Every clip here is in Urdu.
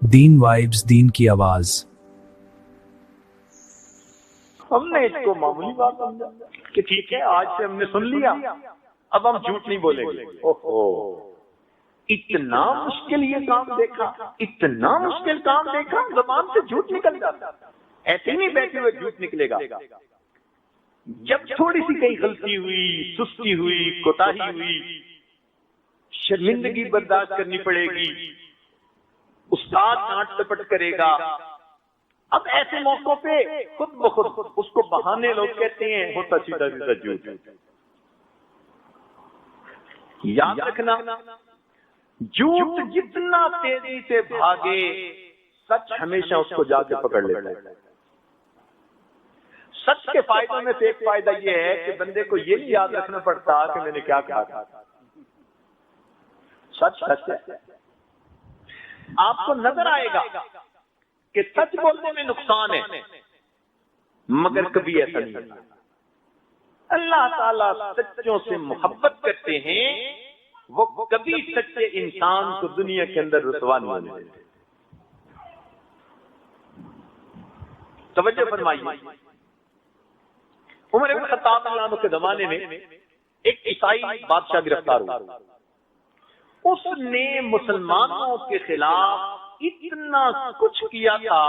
دین وائبز، دین کی آواز۔ ہم نے اس کو معمولی بات سمجھا کہ ٹھیک ہے آج سے ہم نے سن لیا، اب ہم جھوٹ نہیں بولیں گے۔ اوہو، اتنا مشکل یہ کام دیکھا، اتنا مشکل کام دیکھا، زبان سے جھوٹ نکل جاتا، ایسے نہیں بیٹھے ہوئے جھوٹ نکلے گا۔ جب تھوڑی سی کہیں غلطی ہوئی، سستی ہوئی، کوتاہی ہوئی، شرمندگی برداشت کرنی پڑے گی، استاد ڈانٹ ٹپٹ کرے گا۔ اب ایسے موقعوں پہ خود بخود اس کو بہانے لوگ کہتے ہیں ہوتا سیدھا سیدھا جھوٹ۔ یاد رکھنا، جھوٹ جتنا تیزی سے بھاگے سچ ہمیشہ اس کو جا کے پکڑ لیتا ہے۔ سچ کے فائدوں میں سے ایک فائدہ یہ ہے کہ بندے کو یہ نہیں یاد رکھنا پڑتا کہ میں نے کیا کہا تھا۔ سچ سچ ہے۔ آپ کو نظر آئے گا کہ سچ بولنے میں نقصان ہے، مگر کبھی ایسا نہیں ہے۔ اللہ تعالیٰ سچوں سے محبت کرتے ہیں، وہ کبھی سچے انسان کو دنیا کے اندر رسوا نہیں ہونے دیتے۔ توجہ فرمائیے، عمر بن خطاب رضی اللہ عنہ کے زمانے میں ایک عیسائی بادشاہ گرفتار ہوا۔ اس نے مسلمانوں کے خلاف اتنا کچھ کیا تھا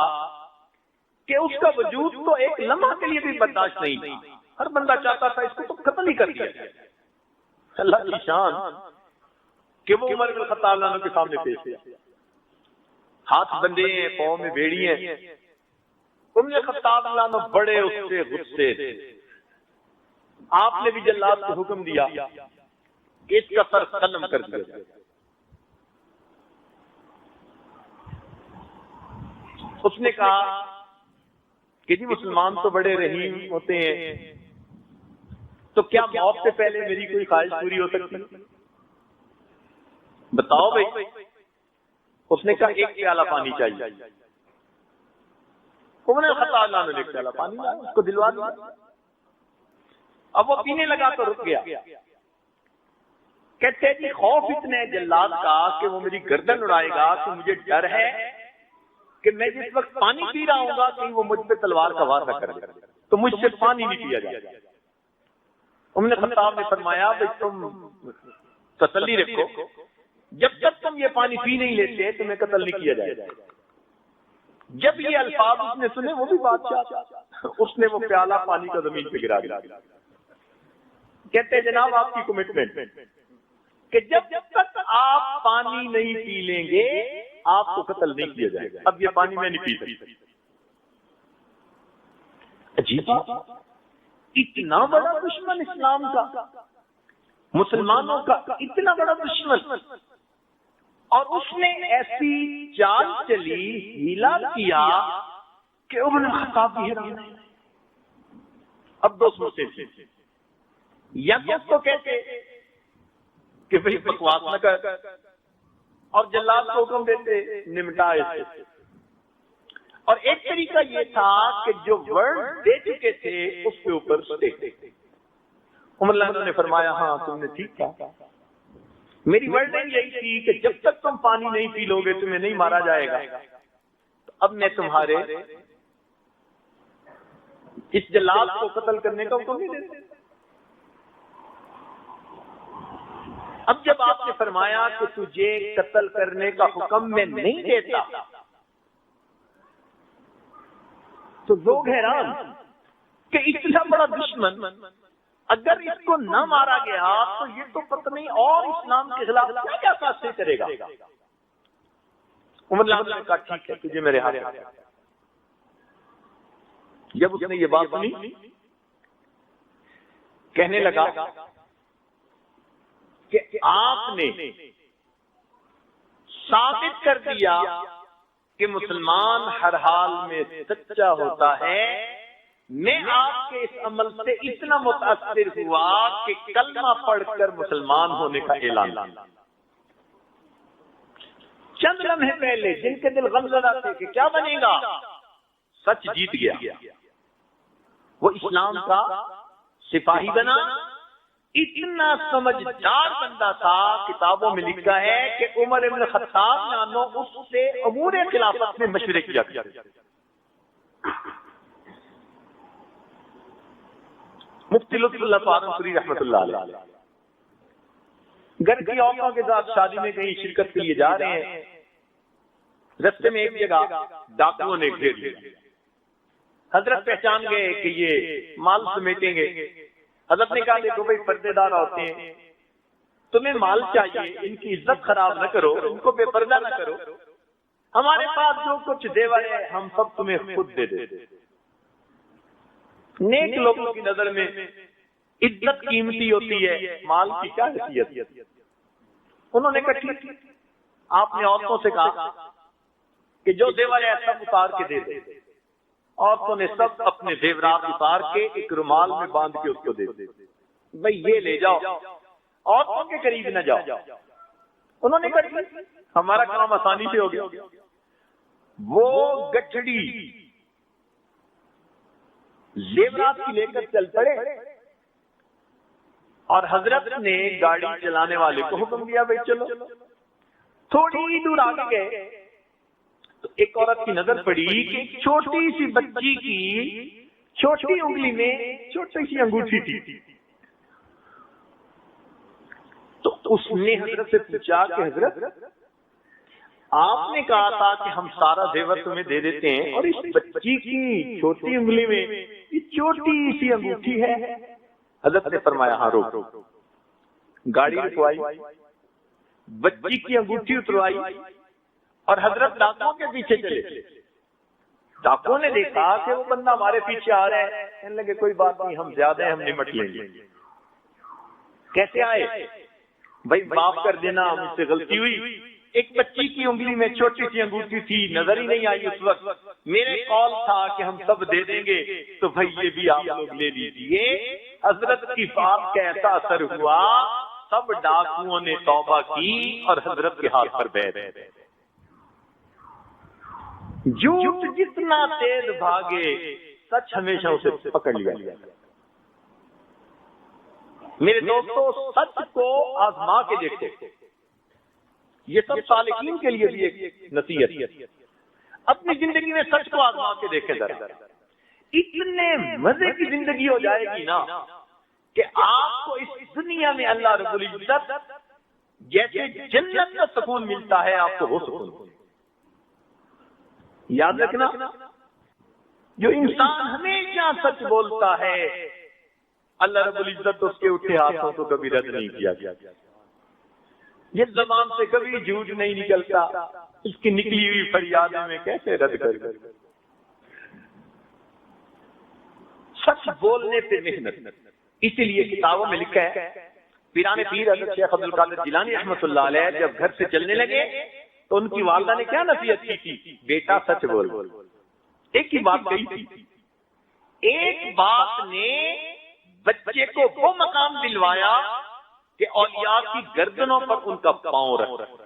کہ اس کا وجود تو ایک لمحہ کے لیے بھی برداشت نہیں تھا۔ ہر بندہ چاہتا تھا اس کو تو قتل ہی کر دیا جائے۔ اللہ کی شان کہ وہ عمر بن خطاب رضی اللہ عنہ کے سامنے پیش کیا، ہاتھ بندے ہیں، پاؤں میں بیڑی ہیں۔ عمر بن خطاب رضی اللہ عنہ بڑے اس سے غصے تھے۔ آپ نے بھی جلاد کو حکم دیا کہ اس کا سر قلم کر دیا جائے۔ اس نے کہا کہ جی مسلمان تو بڑے رحیم ہوتے ہیں، تو کیا موت سے پہلے میری کوئی خواہش پوری ہو سکتی؟ بتاؤ بھائی۔ اس نے کہا ایک پیالہ پانی چاہیے۔ عمر بن خطاب رضی اللہ عنہ نے ایک پیالہ پانی لایا، اس کو دلوا دیا۔ اب وہ پینے لگا تو رک گیا۔ کہتے جی خوف اتنے جلاد کا کہ وہ میری گردن اڑائے گا کہ مجھے ڈر ہے کہ میں جس وقت پانی پی رہا ہوں گا کہیں وہ مجھ پہ تلوار کا وار نہ کر دے، تو مجھ سے پانی نہیں پیا جائے۔ عمر بن خطاب نے فرمایا کہ تم تسلی رکھو، جب تک تم یہ پانی پی نہیں لیتے تمہیں قتل نہیں کیا جائے گا۔ جب یہ الفاظ اس نے سنے، وہ بھی بادشاہ، اس نے وہ پیالہ پانی کا زمین پہ گرا دیا۔ کہتے جناب آپ کی کمٹمنٹ کہ جب تک آپ پانی نہیں پی لیں گے آپ کو قتل نہیں کیا جائے گا۔ اب یہ پانی میں نہیں پی سکتا۔ عجیب، اتنا بڑا دشمن اسلام کا، مسلمانوں کا اتنا بڑا دشمن، اور اس نے ایسی چال چلی، ہیلا کیا کہ عمر بن خطاب بھی حیران ہے۔ اب دو سوچے تھے، یا تو اس کو کہتے کہ بھئی بکواس نہ کر، اور جلاد کو حکم دیتے نمٹا اسے، اور ایک طریقہ یہ تھا کہ جو ورڈ دے چکے تھے اس کے اوپر سٹے۔ عمر رضی اللہ عنہ نے فرمایا ہاں تم نے ٹھیک کہا، میری ورڈنگ یہی تھی کہ جب تک تم پانی نہیں پی لو گے تمہیں نہیں مارا جائے گا۔ تو اب میں تمہارے اس جلاد کو قتل کرنے کا حکم نہیں دیتا۔ اب جب آپ نے فرمایا کہ تجھے قتل کرنے کا حکم میں نہیں دیتا تو لوگ حیران کہ اتنا بڑا دشمن اگر اس کو نہ مارا گیا تو یہ تو پتہ نہیں اور اسلام کے خلاف کیا کیا فیصلے کرے گا۔ عمر نے کہا ٹھیک ہے تجھے میرے ہاتھ میں۔ جب اس نے یہ بات سنی کہنے لگا کہ آپ نے ثابت کر دیا کہ مسلمان ہر حال میں سچا ہوتا ہے۔ میں آپ کے اس عمل سے اتنا متاثر ہوا کہ کلمہ پڑھ کر مسلمان ہونے کا اعلان۔ چند لمحے پہلے جن کے دل غمزدہ تھے کہ کیا بنے گا، سچ جیت گیا، وہ اسلام کا سپاہی بنا، اتنا سمجھدار بندہ تھا، کتابوں میں لکھا ہے کہ عمر ابن خطاب نانو اس سے امور خلافت میں مشورے کیا کرتے۔ مفتی لطف اللہ پارنپوری رحمۃ اللہ علیہ گھر کی عورتوں کے ساتھ شادی میں کہیں شرکت کے لیے جا رہے ہیں، رستے میں ایک جگہ ڈاکوؤں نے گھیر لیا۔ حضرت پہچان گئے کہ یہ مال سمیٹیں گے۔ حضرت نے کہا دیکھو بھائی پردے دار عورتیں ہیں، تمہیں مال چاہیے، ان کی عزت خراب نہ کرو، ان کو بے پردہ نہ کرو، ہمارے پاس جو کچھ زیور ہے ہم سب تمہیں خود دے دیں۔ نیک لوگوں کی نظر میں عزت قیمتی ہوتی ہے، مال کی کیا حیثیت؟ انہوں نے کہا ٹھیک، آپ نے عورتوں سے کہا کہ جو زیور ہے سب اتار کے دے دیں۔ عورتوں نے سب اپنے زیورات اتار کے ایک رومال میں باندھ کے اس کو دے دیں، بھائی یہ لے جاؤ، عورتوں کے قریب نہ جاؤ۔ انہوں نے کہا ہمارا کام آسانی سے ہو گیا۔ وہ گٹھڑی زیورات کی لے کر چل پڑے اور حضرت نے گاڑی چلانے والے کو حکم دیا بھائی چلو۔ تھوڑی دور آگے گئے تو ایک عورت کی نظر پڑی کہ ایک چھوٹی سی بچی کی چھوٹی انگلی میں چھوٹی سی انگوٹھی تھی۔ تو اس نے حضرت سے پوچھا کہ حضرت آپ نے کہا تھا کہ ہم سارا زیور تمہیں دے دیتے ہیں اور اس بچی کی چھوٹی انگلی میں یہ چھوٹی سی انگوٹھی ہے۔ حضرت نے فرمایا ہاں روک۔ گاڑی رکوائی، بچی کی انگوٹھی اتروائی اور حضرت ڈاکوؤں کے پیچھے چلے۔ ڈاکوؤں نے دیکھا کہ وہ بندہ ہمارے پیچھے آ رہا ہے، کہنے لگے کوئی بات نہیں، ہم زیادہ ہیں، ہم نمٹ لیں گے۔ کیسے آئے؟ بھائی معاف کر دینا، مجھ سے غلطی ہوئی، ایک بچی کی انگلی میں چھوٹی سی انگوٹھی تھی، نظر ہی نہیں آئی اس وقت، میرے قول تھا کہ ہم سب دے دیں گے، تو بھائی یہ بھی آپ لوگ لے لیجیے۔ حضرت کی بات کا ایسا اثر ہوا، سب ڈاکوؤں نے توبہ کی اور حضرت کے ہاتھ پر بیعت۔ جھوٹ جتنا تیز بھاگے سچ ہمیشہ اسے پکڑ لیا۔ میرے دوستو سچ کو آزما کے دیکھتے، یہ سب صالحین کے لیے بھی ایک نصیحت۔ اپنی زندگی میں سچ کو آزما کے دیکھیں ذرا، اتنے مزے کی زندگی ہو جائے گی نا کہ آپ کو اس دنیا میں اللہ رب العزت جیسے جنت کا سکون ملتا ہے آپ کو وہ سکون۔ یاد رکھنا، جو انسان ہمیشہ سچ بولتا ہے اللہ رب العزت اس کے اٹھے ہاتھوں کو کبھی رد نہیں کیا گیا۔ یہ زبان سے کبھی جھوٹ نہیں نکلتا، اس کی نکلی ہوئی فریادیں میں کیسے رد کر۔ سچ بولنے پہ محنت، اسی لیے کتابوں میں لکھا ہے پیران پیر حضرت شیخ عبد القادر جیلانی رحمۃ اللہ علیہ جب گھر سے چلنے لگے تو ان کی والدہ نے کیا نصیحت کی تھی؟ بیٹا سچ بول۔ ایک ہی بات کہی تھی، ایک بات نے بچے کو وہ مقام دلوایا کہ اولیاء کی گردنوں پر ان کا پاؤں رکھ۔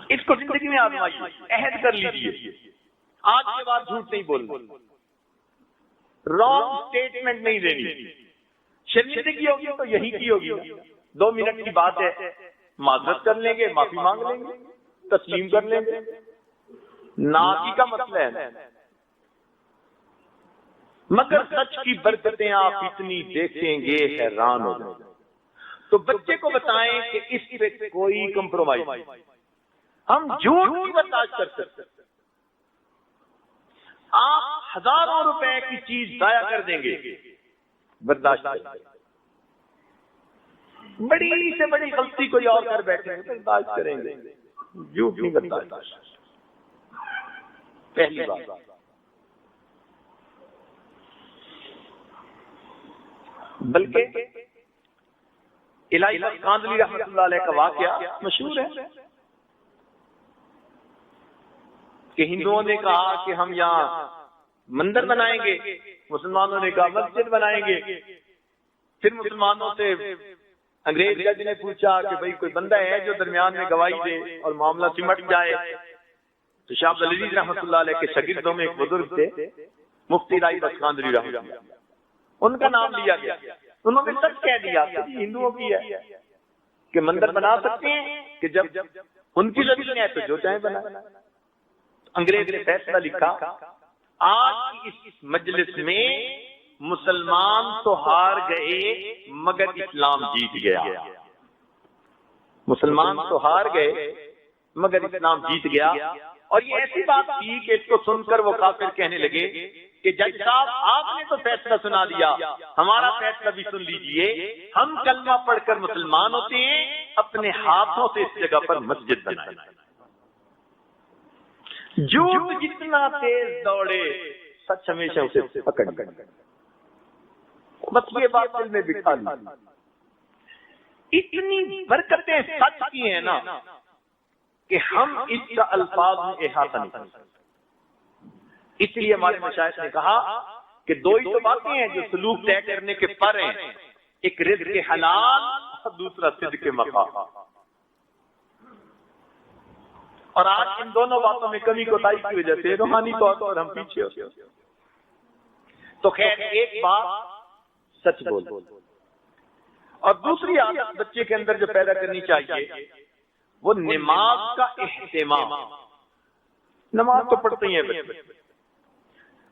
اس کو زندگی میں آزمائیے، عہد کر لیجیے، آج کے بعد جھوٹ نہیں بولنا، رانگ سٹیٹمنٹ نہیں دینی۔ شرمندگی ہوگی تو یہی کی ہوگی، 2 منٹ کی بات ہے، معذرت کر لیں گے، معافی مانگ لیں گے، تسلیم کر لیں گے، ناکی کا مسئلہ ہے۔ مگر سچ کی برکتیں آپ اتنی دیکھیں گے حیران ہو جائیں۔ تو بچے کو بتائیں کہ اس پہ کوئی کمپرومائز نہیں، ہم جھوٹ نہیں برداشت کر سکتے۔ آپ ہزاروں روپے کی چیز ضائع کر دیں گے، برداشت کریں گے۔ بڑی سے بڑی غلطی کوئی اور کر بیٹھے ہیں، برداشت کریں گے، جھوٹ نہیں برداشت۔ پہلی بات۔ بلکہ الہی کاندلی رحمۃ اللہ علیہ کا واقعہ مشہور ہے کہ ہندوؤں نے کہا کہ ہم یہاں مندر بنائیں گے، مسلمانوں نے کہا مسجد بنائیں گے۔ پھر مسلمانوں سے انگریز جج نے پوچھا کہ بھئی کوئی بندہ ہے جو درمیان میں گواہی دے اور معاملہ سمٹ جائے؟ تو شاہ عبد العزیز رحمۃ اللہ علیہ کے شاگردوں میں ایک بزرگ تھے، مفتی رائی بخشاندری رحمۃ اللہ، ان کا نام لیا گیا، انہوں نے سچ کہہ دیا کہ ہندوؤں کی ہے کہ مندر بنا سکتے ہیں کہ جب ان کی زمین ہے تو جو چاہیں بنائیں۔ انگریز نے فیصلہ لکھا، آج کی اس مجلس میں مسلمان تو ہار گئے مگر اسلام جیت گیا، مسلمان تو ہار گئے مگر اسلام جیت گیا۔ اور یہ ایسی بات تھی کہ اس کو سن کر وہ کافر کہنے لگے کہ جج صاحب آپ نے تو فیصلہ سنا دیا، ہمارا فیصلہ بھی سن لیجئے، ہم کلمہ پڑھ کر مسلمان ہوتے ہیں، اپنے ہاتھوں سے اس جگہ پر مسجد بنائیں۔ جھوٹ جتنا تیز دوڑے سچ ہمیشہ اسے پکڑ لے، بس یہ بات دل میں بٹھا لی۔ اتنی برکتیں سچ کی ہیں نا کہ ہم اس کا الفاظ میں احاطہ نہیں کر سکتے۔ اس لیے ہمارے مشائخ نے کہا کہ دو ہی تو باتیں ہیں جو سلوک طے کرنے کے پر ہیں، ایک رزق حلال اور دوسرا صدق مخافہ۔ اور آج ان دونوں باتوں میں کمی کوتاہی کی وجہ سے روحانی طور پر ہم پیچھے ہوتے ہیں۔ تو خیر ایک بات سچ بول، اور دوسری عادت بچے کے اندر جو پیدا کرنی چاہیے وہ نماز کا اہتمام۔ نماز تو پڑھتے ہیں بچے،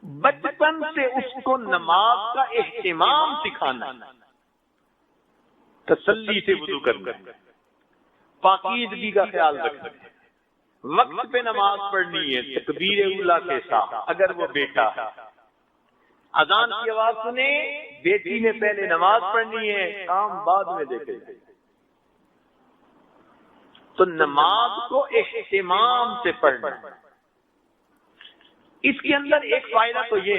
بچپن سے اس کو نماز کا اہتمام سکھانا، تسلی سے وضو کرنا، پاکیزگی کا خیال رکھنا، وقت پہ نماز پڑھنی ہے تکبیر اولیٰ کے ساتھ۔ اگر وہ بیٹا ہے اذان کی آواز سنے، بیٹی نے پہلے نماز پڑھنی ہے، کام بعد میں دیکھے۔ تو نماز کو اہتمام سے پڑھنا۔ اس کے اندر ایک فائدہ تو یہ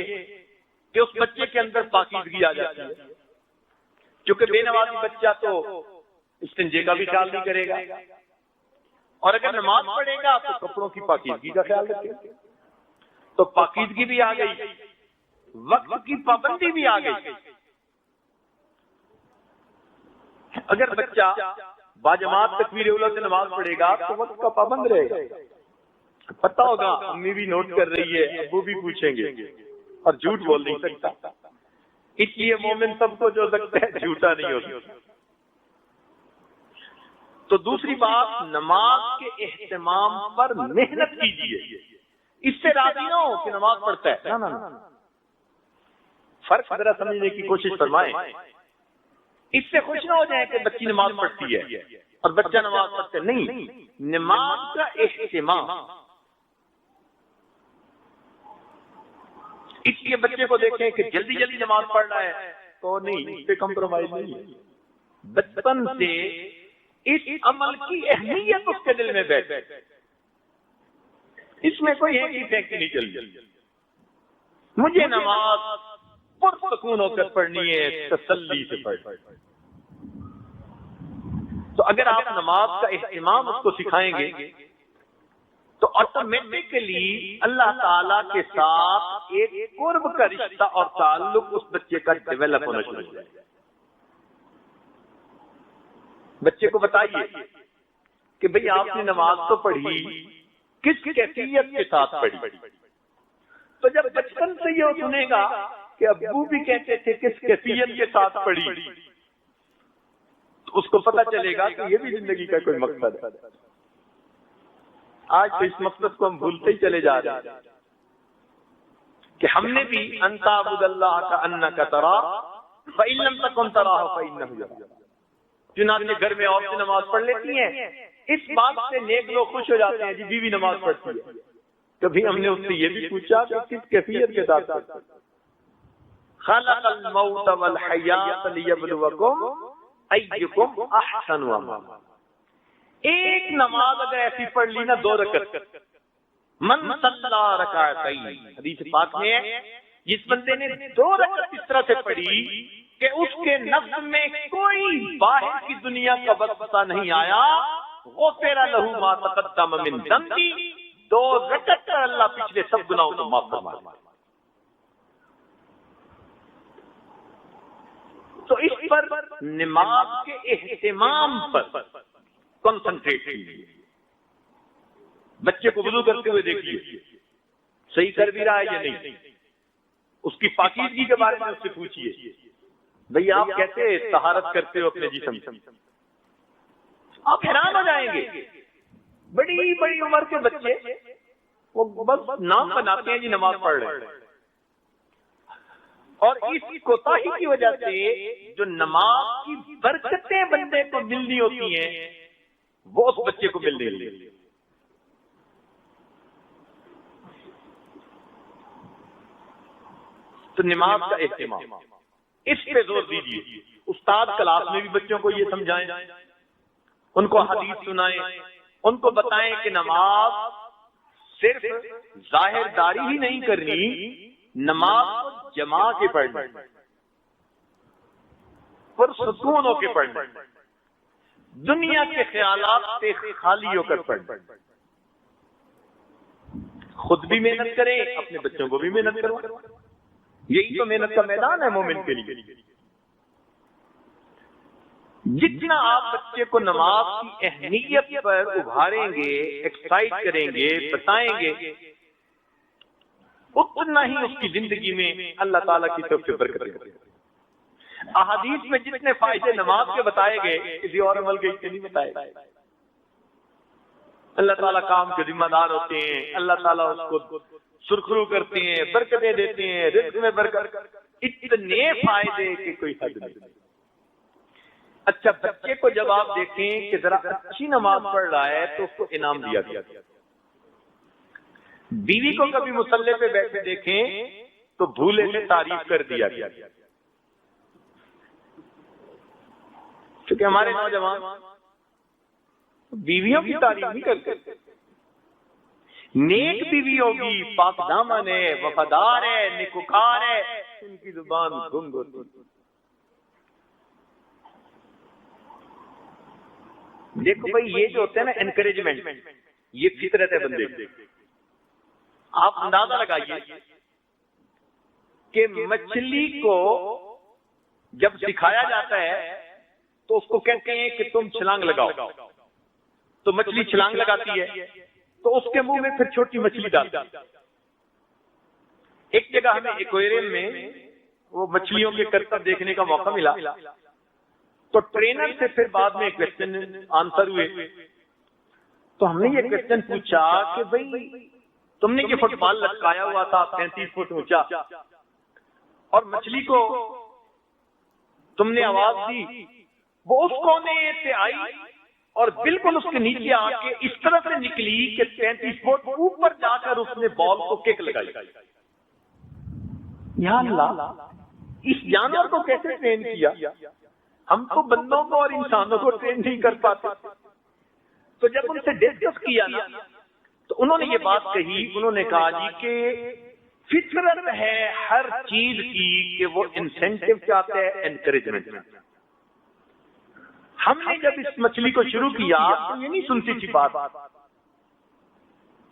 کہ اس بچے کے اندر پاکیزگی آ جاتی ہے، کیونکہ بے نمازی بچہ تو استنجے کا بھی خیال نہیں کرے گا، اور اگر نماز پڑھے گا تو کپڑوں کی پاکیزگی کا خیال رکھے گا۔ تو پاکیزگی بھی آ گئی، وقت کی پابندی بھی آ گئی۔ اگر بچہ باجماعت تکبیر اولیٰ سے نماز پڑھے گا تو وقت کا پابند رہے گا۔ پتہ ہوگا امی بھی نوٹ کر رہی ہے، ابو بھی پوچھیں گے، اور جھوٹ بول نہیں سکتا۔ اس لیے مومن سب کو جو سکتا ہے جھوٹا نہیں ہو سکتا۔ تو دوسری بات، نماز کے اہتمام پر محنت کیجیے۔ اس سے راضی نہ ہو کہ نماز پڑھتا ہے، نہ فرق ذرا سمجھنے کی کوشش فرمائیں۔ اس سے خوش نہ ہو جائیں کہ بچی نماز پڑھتی ہے اور بچہ نماز پڑھتا ہے، نہیں، نماز کا اہتمام۔ اس لیے بچے کو دیکھیں کہ جلدی جلدی نماز پڑھ رہا ہے تو نہیں، اس پہ کمپرومائز نہیں ہے۔ بچپن سے اس عمل کی اہمیت اس کے دل میں بیٹھے، اس میں کوئی ایک ہی فیکٹری نہیں چل رہی۔ مجھے نماز پرسکون ہو کر پڑھنی ہے، تسلی سے پڑھنی۔ تو اگر آپ نماز کا اہتمام اس کو سکھائیں گے تو آٹومیٹکلی اللہ تعالیٰ کے ساتھ ایک قرب کا رشتہ اور تعلق اس بچے کا ڈیولپ ہونا شروع ہو جائے گا۔ بچے کو بتائیے کہ بھئی آپ نے نماز تو پڑھی، کس کیفیت کے ساتھ پڑھی؟ تو جب بچپن سے یہ سنے گا کہ ابو بھی کہتے تھے کس کیفیت کے ساتھ پڑھی، تو اس کو پتہ چلے گا کہ یہ بھی زندگی کا کوئی مقصد ہے۔ آج تو اس مقصد کو ہم بھولتے ہی چلے جا رہے ہیں کہ ہم نے بھی ان تعبد اللہ کأنک تراہ فإن لم تکن تراہ فإنہ یراک۔ چنانچہ گھر میں عورتیں نماز پڑھ لیتی ہیں، اس بات سے نیک لوگ خوش ہو جاتے ہیں جی بیوی نماز پڑھتی ہے۔ کبھی ہم نے اس سے یہ بھی پوچھا کہ کس کیفیت کے ساتھ پڑھتی ہے؟ خلق الموت والحیات لیبلوکم ایکم احسن عملا۔ ایک نماز اگر ایسی پڑھ لی نا 2 رکعت، من صلی رکعتین، حدیث پاک میں ہے جس بندے نے 2 رکعت اس طرح سے پڑھی کہ اس کے نفس میں کوئی باہر کی دنیا کا وسوسہ نہیں آیا، غفر لہ ما تقدم من ذنبہ، 2 رکعت پر اللہ پچھلے سب گناہوں کو معاف فرما دے۔ تو اس پر نماز کے اہتمام پر کنسنٹریٹ کیجیے۔ بچے کو وضو کرتے ہوئے دیکھیے صحیح کر بھی رہا ہے یا نہیں، اس کی پاکیزگی کے بارے میں اس سے پوچھیے، بھئی آپ کیسے طہارت کرتے ہو اپنے جسم سے؟ آپ حیران ہو جائیں گے. بڑی بڑی عمر کے بچے وہ بس نام بناتے ہیں جی نماز پڑھ رہے ہیں، اور اس کوتاہی کی وجہ سے جو نماز کی برکتیں بندے کو ملنی ہوتی ہیں وہ اس بچے کو مل نہیں رہی. تو نماز کا اہتمام، اس پہ زور دیجیے. استاد کلاس میں بھی بچوں کو یہ سمجھائیں، ان کو حدیث سنائیں، ان کو بتائیں کہ نماز صرف ظاہر داری ہی نہیں کرنی، نماز جما کے پڑھنا، پرسکون ہو کے پڑھنا، دنیا کے خیالات سے خالی ہو کر پڑھنا. خود بھی محنت کریں، اپنے بچوں کو بھی محنت کرو. یہی تو محنت کا میدان ہے مومن کے لیے. جتنا آپ بچے کو نماز کی اہمیت پر ابھاریں گے، ایکسائٹ کریں گے، بتائیں گے، اتنا ہی اس کی زندگی میں اللہ تعالیٰ کی طرف سے برکت ہے. احادیث میں جتنے فائدے نماز کے بتائے گئے کسی اور عمل کے نہیں بتائے گئے. اللہ تعالیٰ کام کے ذمہ دار ہوتے ہیں، اللہ تعالیٰ اس کو سرخرو کرتے ہیں، برکتیں دیتے ہیں، رزق میں برکت، اتنے فائدے کہ کوئی حد نہیں. اچھا، بچے کو جب آپ دیکھیں کہ ذرا اچھی نماز پڑھ رہا ہے تو اس کو انعام دیا گیا. بیوی کو کبھی مصلی پہ بیٹھے دیکھیں تو بھولے سے تعریف کر دیا گیا. کیونکہ ہمارے نوجوان بیویوں کی تعریف نہیں کرتے. نیک بیوی ہوگی، پاک دامن ہے، وفادار ہے، نیکوکار ہے، ان کی زبان گنگ ہوتی. دیکھو بھائی، یہ جو ہوتا ہے نا انکریجمنٹ، یہ فطرت ہے بندے کی. آپ اندازہ لگائیے کہ مچھلی کو جب سکھایا جاتا ہے تو اس کو کہتے ہیں کہ تم چھلانگ لگاؤ، تو مچھلی چھلانگ لگاتی ہے، تو اس کے منہ میں پھر چھوٹی مچھلی ڈالتی ہے. ایک جگہ ہمیں ایکویریم میں وہ مچھلیوں کے کرتب دیکھنے کا موقع ملا، تو ٹرینر سے پھر بعد میں ایک کویسچن آنسر ہوئے. تو ہم نے یہ کویسچن پوچھا کہ بھئی تم نے یہ فٹ بال لٹکایا ہوا تھا 33 فٹ اونچا، اور مچھلی کو تم نے آواز دی، وہ اس کونے سے آئی اور بالکل اس کے نیچے آ کے اس طرح سے نکلی کہ 33 فٹ اوپر جا کر اس نے بال کو کک لگائی. یا اللہ، اس جانور کو کیسے ٹرین کیا؟ ہم تو بندوں کو اور انسانوں کو ٹرین نہیں کر پاتے. تو جب ان سے ڈسکس کیا نا تو انہوں نے یہ بات کہی، انہوں نے کہا جی کہ فطرت ہے ہر چیز کی کہ وہ انسینٹیو چاہتا ہے، انکریجمنٹ. ہم نے جب اس مچھلی کو شروع کیا تو یہ نہیں سنتی تھی بات،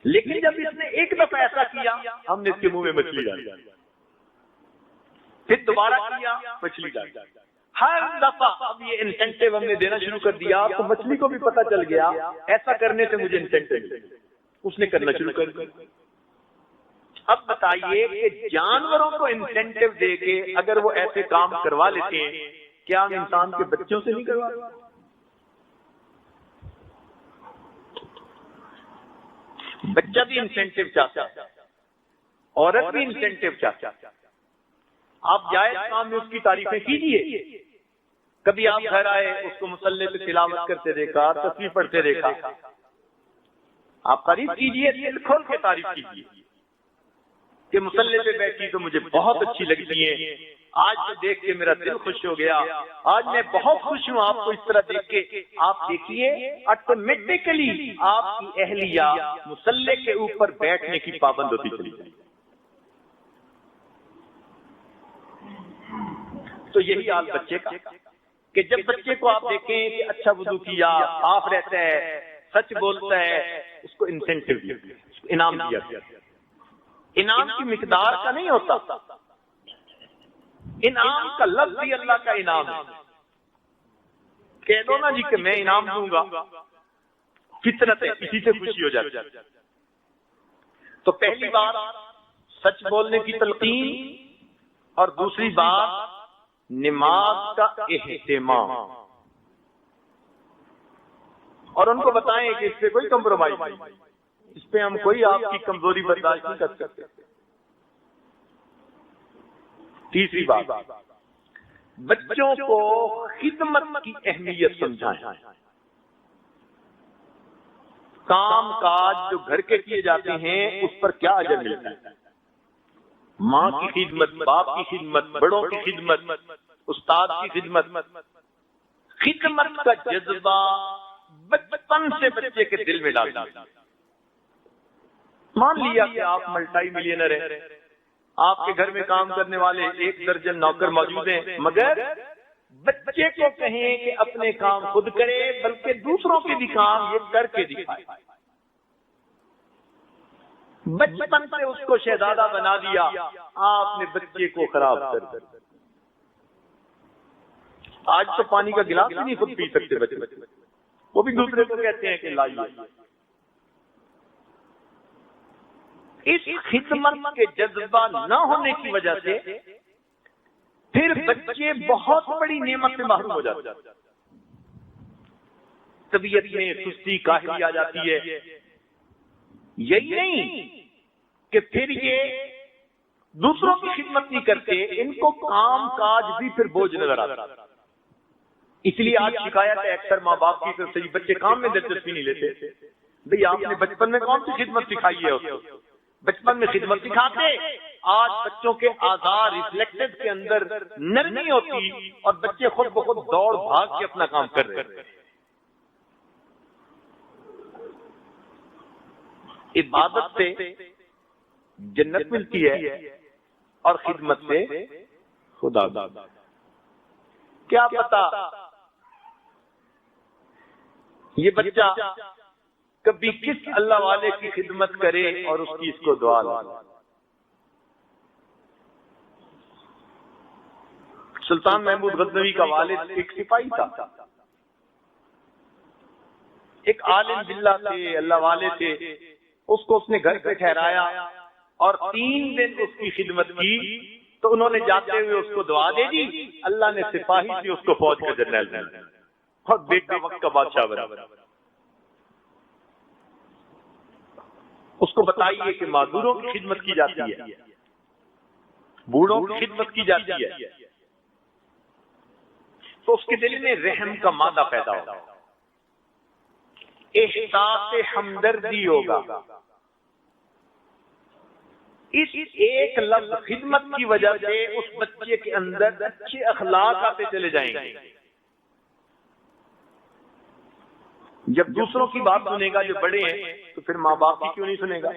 لیکن جب اس نے ایک دفعہ ایسا کیا ہم نے اس کے منہ میں مچھلی ڈالی، پھر دوبارہ کیا مچھلی ڈالی. ہر دفعہ اب یہ انسینٹیو ہم نے دینا شروع کر دیا تو مچھلی کو بھی پتا چل گیا ایسا کرنے سے مجھے انسینٹیو ملے. اس نے کرنا شروع کر دیا. اب بتائیے کہ جانوروں کو انسینٹیو دے کے اگر وہ ایسے کام کروا لیتے ہیں، کیا ہم انسان کے بچوں سے نہیں کروا؟ بچہ بھی انسینٹیو چاہتا ہے، عورت بھی انسینٹیو چاہتا ہے. آپ جائز کام میں اس کی تعریفیں کیجیے. کبھی آپ گھر آئے، اس کو مصلی پہ تلاوت کرتے دیکھا، تسبیح پڑھتے دیکھا، آپ تعریف کیجیے، دل کھول کے تعریف کیجیے کہ مصلی پہ بیٹھی تو مجھے بہت اچھی لگتی ہے، آج میں دیکھ کے میرا دل خوش ہو گیا، آج میں بہت خوش ہوں آپ کو اس طرح دیکھ کے. آپ دیکھیے آٹومیٹکلی آپ کی اہلیہ مصلی کے اوپر بیٹھنے کی پابند ہوتی چلی جائے. تو یہی حال بچے کا کہ جب بچے کو آپ دیکھیں کہ اچھا وضو کیا، صاف رہتا ہے، سچ بولتا ہے، اس کو انسینٹیو دیا، اس کو انعام دیا. انعام کی مقدار کا نہیں ہوتا، انعام کا لفظ بھی اللہ کا انعام ہے. کہہ دو نا جی کہ میں انعام دوں گا، فطرت ہے، اسی سے خوشی ہو جاتی ہے. تو پہلی بات سچ بولنے کی تلقین، اور دوسری بات نماز کا اہتمام، اور ان کو بتائیں کہ اس پہ کوئی کمپرومائز نہیں، اس پہ ہم کوئی آپ کی کمزوری برداشت نہیں کر سکتے۔ تیسری بات، بچوں کو خدمت کی اہمیت سمجھائیں۔ کام کاج جو گھر کے کیے جاتے ہیں اس پر کیا اجر ملتا ہے، ماں کی خدمت، باپ کی خدمت، بڑوں کی خدمت، استاد کی خدمت، خدمت کا جذبہ بچپن سے بچے کے دل میں ڈال دیا۔ مان لیا کہ آپ ملٹی ملینر ہیں، آپ کے گھر میں کام کرنے والے 1 درجن نوکر موجود ہیں، مگر بچے کو کہیں کہ اپنے کام خود کرے بلکہ دوسروں کے بھی کام یہ کر کے دکھائے۔ بچپن سے اس کو شہزادہ بنا دیا، آپ نے بچے کو خراب کر دیا۔ آج تو پانی کا گلاس بھی نہیں خود پی سکتے بچے، وہ بھی دوسرے کو کہتے ہیں کہ لائیے۔ اس خدمت کے جذبہ نہ ہونے کی وجہ سے پھر بچے بہت بڑی نعمت سے محروم ہو جاتے ہیں، طبیعت میں سستی کاہلی آ جاتی ہے۔ یہی نہیں کہ پھر یہ دوسروں کی خدمت نہیں کرتے، ان کو کام کاج بھی پھر بوجھ نظر آتا۔ اس لیے آج شکایت ہے اکثر ماں باپ کی طرف سے، بچے کام میں دلچسپی نہیں لیتے۔ بھئی آپ نے بچپن میں کون سی خدمت سکھائی ہے اس کو؟ بچپن میں خدمت سکھاتے، آج بچوں کے آزار ریفلیکٹڈ کے اندر نرمی ہوتی اور بچے خود بخود دوڑ بھاگ کے اپنا کام کر رہے ہیں۔ عبادت سے جنت ملتی ہے اور خدمت سے خدا۔ کیا پتا یہ بچہ کبھی کس اللہ والے کی خدمت کرے اور اس کی اس کو دعا لے۔ سلطان محمود غزنوی کا والد ایک سپاہی تھا، ایک عالم باللہ تھے، اللہ والے تھے۔ اس کو اس نے گھر پہ ٹھہرایا اور 3 دن اس کی خدمت کی، تو انہوں نے جاتے ہوئے اس کو دعا دے دی، اللہ نے سپاہی سے اس کو فوج کا جنرل بنا اور بیٹا وقت کا بادشاہ بنا۔ اس کو بتائیے کہ معذوروں کی خدمت کی جاتی ہے، بوڑھوں کی خدمت کی جاتی ہے، تو اس کے دل میں رحم کا مادہ پیدا ہوگا، احساس ہمدردی ہوگا۔ اس ایک لفظ خدمت کی وجہ سے اس بچے کے اندر اچھے اخلاق آتے چلے جائیں گے۔ جب دوسروں کی بات سنے گا جو بڑے ہیں تو پھر ماں باپ کی کیوں نہیں سنے گا؟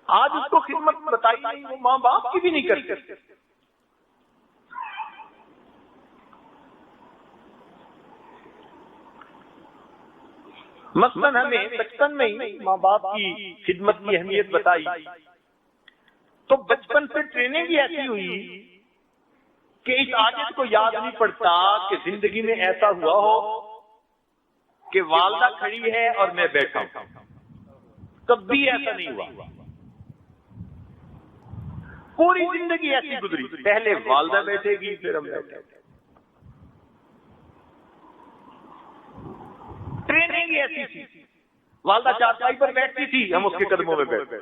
آج اس کو خدمت بتائی نہیں، وہ ماں باپ کی بھی نہیں کرتے۔ مثلاً ہمیں بچپن میں ہی ماں باپ کی خدمت کی اہمیت بتائی، تو بچپن سے ٹریننگ ہی ایسی ہوئی کہ اس عادت کو یاد نہیں پڑتا کہ زندگی میں ایسا ہوا ہو کہ والدہ کھڑی ہے اور میں بیٹھا ہوں، کبھی ایسا نہیں ہوا۔ پوری زندگی ایسی گزری، پہلے والدہ بیٹھے گی پھر ہم بیٹھے گے۔ ٹریننگ ایسی تھی، والدہ چارپائی پر بیٹھتی تھی، ہم اس کے قدموں میں بیٹھتے،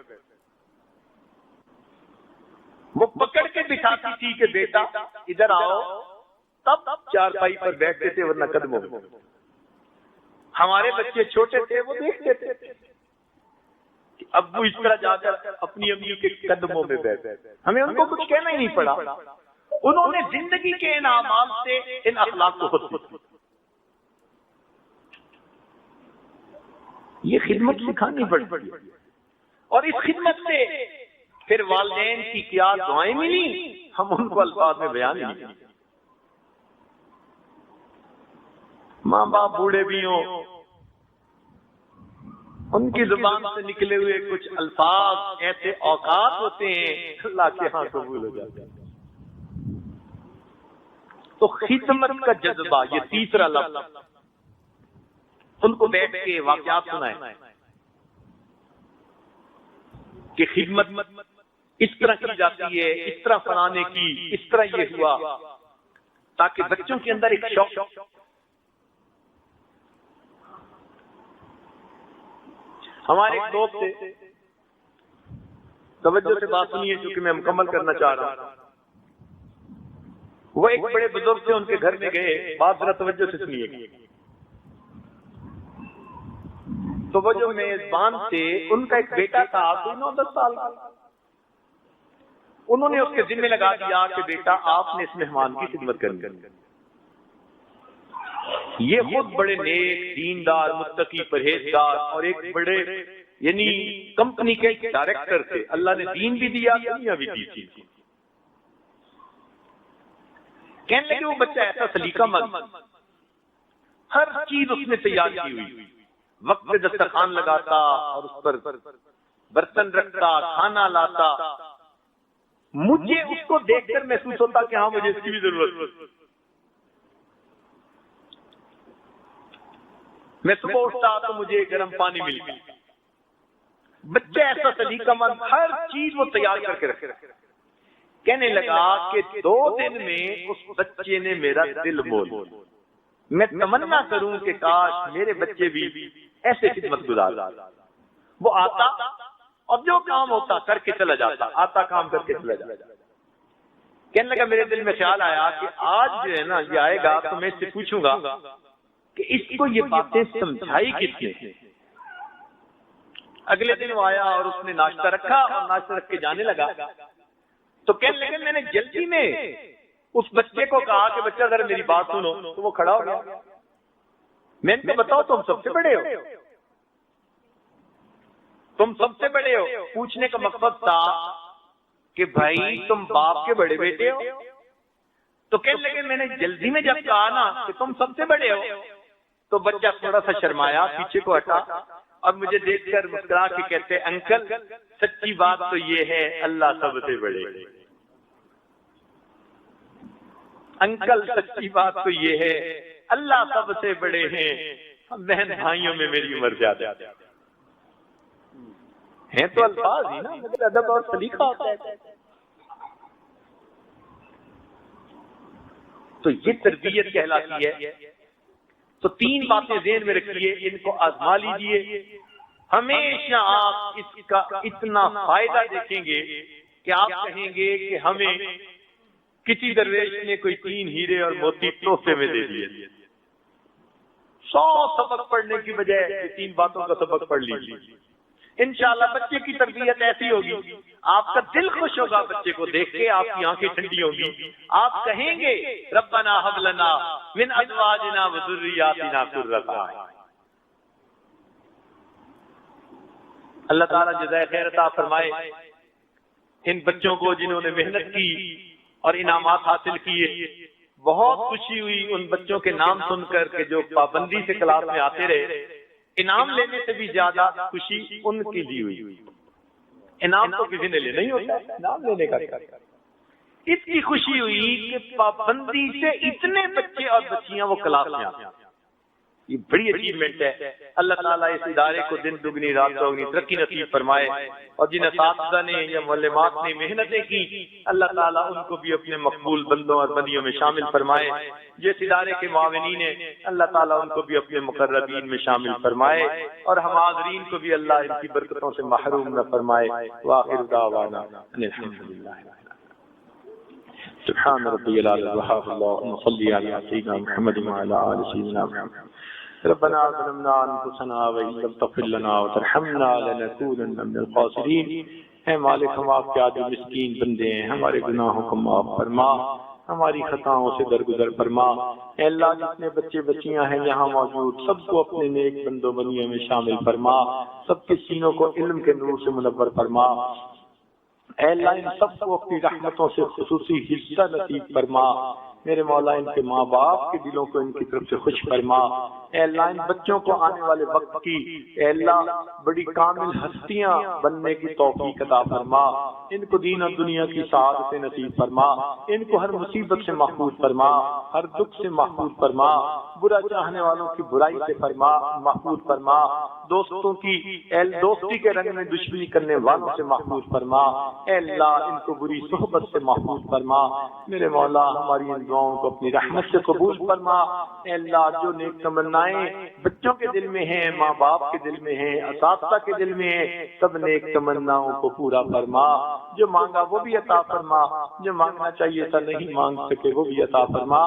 وہ پکڑ کے بٹھاتی تھی کہ بیٹا ادھر آؤ، تب چارپائی پر بیٹھتے تھے، ورنہ قدموں میں۔ ہمارے بچے چھوٹے تھے، وہ دیکھتے تھے کہ ابو اس طرح جا کر اپنی امی کے قدموں میں بیٹھتے، ہمیں ان کو کچھ کہنا ہی نہیں پڑا۔ انہوں نے زندگی کے ان اعمال سے ان اخلاق کو خود سیکھا۔ یہ خدمت سکھانی پڑتی ہے، اور اس خدمت سے پھر والدین کی کیا دعائیں ملی، ہم ان کو الفاظ میں بیان نہیں کرتے۔ ماں باپ بوڑھے بھی ہوں، ان کی زبان سے نکلے ہوئے کچھ الفاظ ایسے اوقات ہوتے ہیں اللہ کے ہاں قبول ہو جاتے ہیں۔ تو خدمت کا جذبہ، یہ تیسرا لفظ، ان کو بیٹھ کے واقعات سنائیں کہ خدمت اس طرح کی جاتی ہے، اس طرح فلانے کی، اس طرح یہ ہوا، تاکہ بچوں کے اندر ایک شوق. ہمارے ایک دوست تھے، توجہ سے بات سنیے جو کہ میں مکمل کرنا چاہ رہا ہوں. وہ ایک بڑے بزرگ تھے، ان کے گھر میں گئے، بات ذرا توجہ سے سنیے. تو وہ جو میزبان تھے ان کا ایک بیٹا تھا، 9-10 سال کا. انہوں نے اس کے ذمہ لگا دیا کہ بیٹا آپ نے اس مہمان کی خدمت کرنی. یہ خود بڑے نیک، دیندار، متقی، پرہیزگار اور ایک بڑے یعنی کمپنی کے ڈائریکٹر تھے. اللہ نے دین بھی دیا، دنیا بھی دی تھی. کہنے لگے وہ بچہ ایسا سلیقہ مند، ہر چیز اس نے تیار کی ہوئی، وقت پہ دسترخوان لگاتا اور اس پر برتن رکھتا، کھانا لاتا. مجھے اس کو دیکھ کر محسوس ہوتا کہ ہاں مجھے اس کی بھی ضرورت ہے. میں صبح اٹھتا تو مجھے گرم پانی مل گیا. بچہ ایسا سلیقہ مند، ہر چیز وہ تیار کر کے رکھے. کہنے لگا کہ 2 دن میں اس بچے نے میرا دل مول. میں تمنا کروں کہ کاش میرے بچے بھی ایسے خدمت گزار. وہ آتا اور جو کام ہوتا کر کے چلا جاتا، آتا کام کر کے چلا جاتا. کہنے لگا میرے دل میں خیال آیا کہ آج جو ہے نا یہ آئے گا تو میں اس سے پوچھوں گا کہ اس کو یہ باتیں سمجھائی کس نے. اگلے دن وہ آیا اور اس نے ناشتہ رکھا اور ناشتہ رکھ کے جانے لگا. تو کہنے لگے میں نے جلدی میں اس بچے کو کہا کہ بچہ اگر میری بات سنو، تو وہ کھڑا ہو گیا. میں نے بتاؤ تم سب سے بڑے ہو، تم سب سے بڑے ہو. پوچھنے کا مقصد تھا کہ بھائی تم باپ کے بڑے بیٹے ہو. تو کہنے لگے میں نے جلدی میں جب کہا نا کہ تم سب سے بڑے ہو، تو بچہ تھوڑا سا شرمایا، پیچھے کو ہٹا اور مجھے دیکھ کر مسکرا کے کہتے انکل سچی بات تو یہ ہے اللہ سب سے بڑے. انکل سچی بات تو یہ ہے اللہ سب سے بڑے ہیں. بہن بھائیوں میں میری عمر زیادہ ہیں تو الفاظ ہی نا، مگر ادب اور سلیقہ ہوتا ہے. تو یہ تربیت کہلاتی ہے. تو 3 باتیں ذہن میں رکھیے، ان کو آزما لیجیے. ہمیشہ آپ اس کا اتنا فائدہ دیکھیں گے کہ آپ کہیں گے کہ ہمیں کسی درویش نے کوئی 3 ہیرے اور موتی تحفے میں دے دیے. 100 سبق پڑھنے کی بجائے یہ 3 باتوں کا سبق پڑھ لیجیے. انشاءاللہ بچے کی تربیت ایسی ہوگی، آپ کا دل خوش ہوگا بچے کو دیکھ کے، آپ کی آنکھیں ٹھنڈی ہوں گی. آپ کہیں گے ربنا ھب لنا من ازواجنا وذریاتنا قرۃ اعین. اللہ تعالیٰ جزائے خیر عطا فرمائے ان بچوں کو جنہوں نے محنت کی اور انعامات حاصل کیے. بہت خوشی ہوئی ان بچوں کے نام سن کر کہ جو پابندی سے کلاس میں آتے رہے. انعام لینے سے بھی زیادہ خوشی ان کی دی ہوئی. انعام تو کسی نے لینا ہی ہوتا ہے، انعام لینے کا اتنی خوشی ہوئی کہ پابندی سے اتنے بچے اور بچیاں وہ کلاس میں آتے. یہ بڑی اچیومنٹ ہے. اللہ تعالیٰ اس ادارے کو دن دگنی رات چوگنی ترقی نصیب فرمائے. اور جن اساتذہ نے یا معلمات نے محنتیں کی، اللہ تعالیٰ ان کو بھی اپنے مقبول بندوں اور بندیوں میں شامل فرمائے. جس ادارے کے معاونین ہیں اللہ تعالیٰ ان کو بھی اپنے مقربین میں شامل فرمائے، اور ہم حاضرین کو بھی اللہ ان کی برکتوں سے محروم نہ فرمائے. وآخر دعوانا الحمدللہ. سبحان ربی العلی الوہاب. اللہم صلی علی سیدنا محمد وعلی آل سیدنا محمد. ربنا ظلمنا انفسنا وان لم تغفر لنا وترحمنا لنكونن من الخاسرین. اے مالک ہم آپ کے عاجز مسکین بندے ہیں، ہمارے گناہوں کو معاف فرما، ہماری خطاؤں سے درگزر فرما. اے اللہ جتنے بچے بچیاں ہیں یہاں موجود سب کو اپنے نیک بندوں بندیوں میں شامل فرما، سب کے سینوں کو علم کے نور سے منور فرما. اے اللہ ان سب کو اپنی رحمتوں سے خصوصی حصہ نصیب فرما. میرے مولا ان کے ماں باپ کے دلوں کو ان کی طرف سے خوش فرما، اے اللہ ان بچوں کو آنے والے وقت کی اے اللہ بڑی کامل ہستیاں بننے کی توفیق عطا فرما، ان کو دین اور دنیا کی سعادت نصیب فرما، ان کو ہر مصیبت سے محفوظ فرما، ہر دکھ سے محفوظ فرما، برا چاہنے والوں کی برائی سے فرما محفوظ فرما، دوستوں کی دوستی کے رنگ میں دشمنی کرنے والوں سے محفوظ فرما، اے اللہ ان کو بری صحبت سے محفوظ فرما، میرے مولا ہماری ان دعاؤں کو اپنی رحمت سے قبول فرما، اے اللہ جو نیک تمنائیں بچوں کے دل میں ہیں، ماں باپ کے دل میں ہیں، اساتذہ کے دل میں ہیں، سب نیک تمناؤں کو پورا فرما، جو مانگا وہ بھی عطا فرما، جو مانگنا چاہیے تھا نہیں مانگ سکے وہ بھی عطا فرما،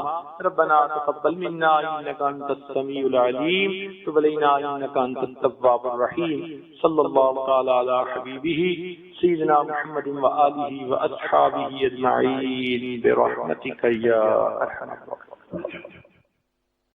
ربنا تقبل منا انک انت السمیع العلیم تب علینا انک انت التواب الرحیم، صلی اللہ تعالی علی حبیبہ سیدنا محمد و آلہ و اصحابہ اجمعین برحمتک یا ارحم الراحمین۔